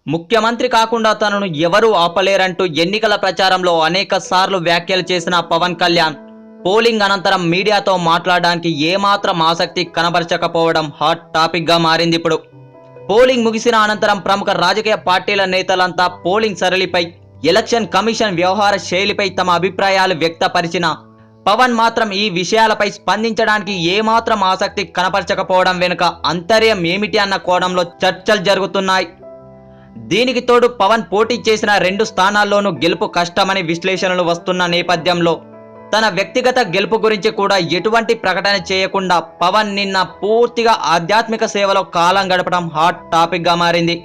ముఖ్యమంత్రి కాకుండా తనను ఎవరూ ఆపలేరంటూ ఎన్నికల ప్రచారంలో అనేక సార్లు వ్యాఖ్యలు చేసిన పవన్ కళ్యాణ్ పోలింగ్ అనంతరం మీడియాతో మాట్లాడడానికి ఏమాత్రం ఆసక్తి కనబరచకపోవడం హాట్ టాపిక్ గా మారింది. ఇప్పుడు పోలింగ్ ముగిసిన అనంతరం ప్రముఖ రాజకీయ పార్టీల నేతలంతా పోలింగ్ సరళిపై, ఎలక్షన్ కమిషన్ వ్యవహార శైలిపై తమ అభిప్రాయాలు వ్యక్తపరిచిన పవన్ మాత్రం ఈ విషయాలపై స్పందించడానికి ఏమాత్రం ఆసక్తి కనపరచకపోవడం వెనుక అంతర్యం ఏమిటి అన్న కోణంలో చర్చలు జరుగుతున్నాయి. దీనికి తోడు పవన్ పోటీ చేసిన 2 స్థానాల్లోనూ గెలుపు కష్టమని విశ్లేషణలు వస్తున్న నేపథ్యంలో తన వ్యక్తిగత గెలుపు గురించి కూడా ఎటువంటి ప్రకటన చేయకుండా పవన్ నిన్న పూర్తిగా ఆధ్యాత్మిక సేవలో కాలం గడపడం హాట్ టాపిక్ గా మారింది.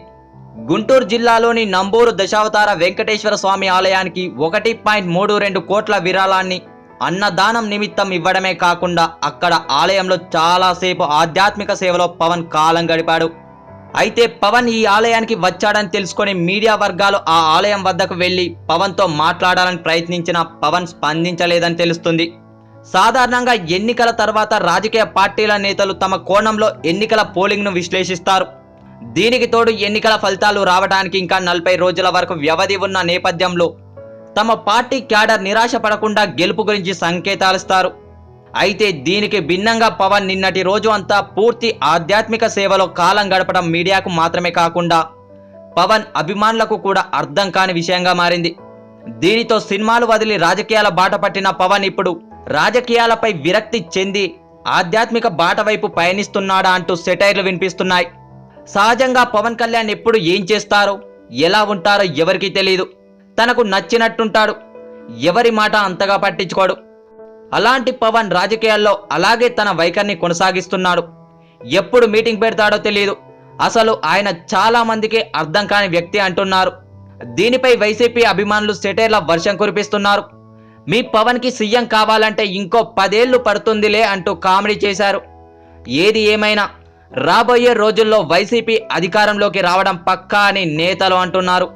గుంటూరు జిల్లాలోని నంబూరు దశావతార వెంకటేశ్వర స్వామి ఆలయానికి 1.32 కోట్ల విరాళాన్ని అన్నదానం నిమిత్తం ఇవ్వడమే కాకుండా అక్కడ ఆలయంలో చాలాసేపు ఆధ్యాత్మిక సేవలో పవన్ కాలం గడిపాడు. అయితే పవన్ ఈ ఆలయానికి వచ్చాడని తెలుసుకొని మీడియా వర్గాలు ఆ ఆలయం వద్దకు వెళ్లి పవన్తో మాట్లాడాలని ప్రయత్నించిన పవన్ స్పందించలేదని తెలుస్తుంది. సాధారణంగా ఎన్నికల తర్వాత రాజకీయ పార్టీల నేతలు తమ కోణంలో ఎన్నికల పోలింగ్ను విశ్లేషిస్తారు. దీనికి తోడు ఎన్నికల ఫలితాలు రావడానికి ఇంకా 40 రోజుల వరకు వ్యవధి ఉన్న నేపథ్యంలో తమ పార్టీ క్యాడర్ నిరాశ పడకుండా గెలుపు గురించి సంకేతాలిస్తారు. అయితే దీనికి భిన్నంగా పవన్ నిన్నటి రోజు అంతా పూర్తి ఆధ్యాత్మిక సేవలో కాలం గడపడం మీడియాకు మాత్రమే కాకుండా పవన్ అభిమానులకు కూడా అర్థం కాని విషయంగా మారింది. దీనితో సినిమాలు వదిలి రాజకీయాల బాట పట్టిన పవన్ ఇప్పుడు రాజకీయాలపై విరక్తి చెంది ఆధ్యాత్మిక బాట వైపు పయనిస్తున్నాడా అంటూ సెటైర్లు వినిపిస్తున్నాయి. సహజంగా పవన్ కళ్యాణ్ ఎప్పుడు ఏం చేస్తారో, ఎలా ఉంటారో ఎవరికీ తెలియదు. తనకు నచ్చినట్టుంటాడు, ఎవరి మాట అంతగా పట్టించుకోడు. అలాంటి పవన్ రాజకీయాల్లో అలాగే తన వైఖరిని కొనసాగిస్తున్నాడు. ఎప్పుడు మీటింగ్ పెడతాడో తెలియదు. అసలు ఆయన చాలా మందికి అర్థం కాని వ్యక్తి అంటున్నారు. దీనిపై వైసీపీ అభిమానులు సెటైర్ల వర్షం కురిపిస్తున్నారు. మీ పవన్కి సీఎం కావాలంటే ఇంకో 10 ఏళ్లు పడుతుందిలే అంటూ కామెడీ చేశారు. ఏది ఏమైనా రాబోయే రోజుల్లో వైసీపీ అధికారంలోకి రావడం పక్కా అని నేతలు అంటున్నారు.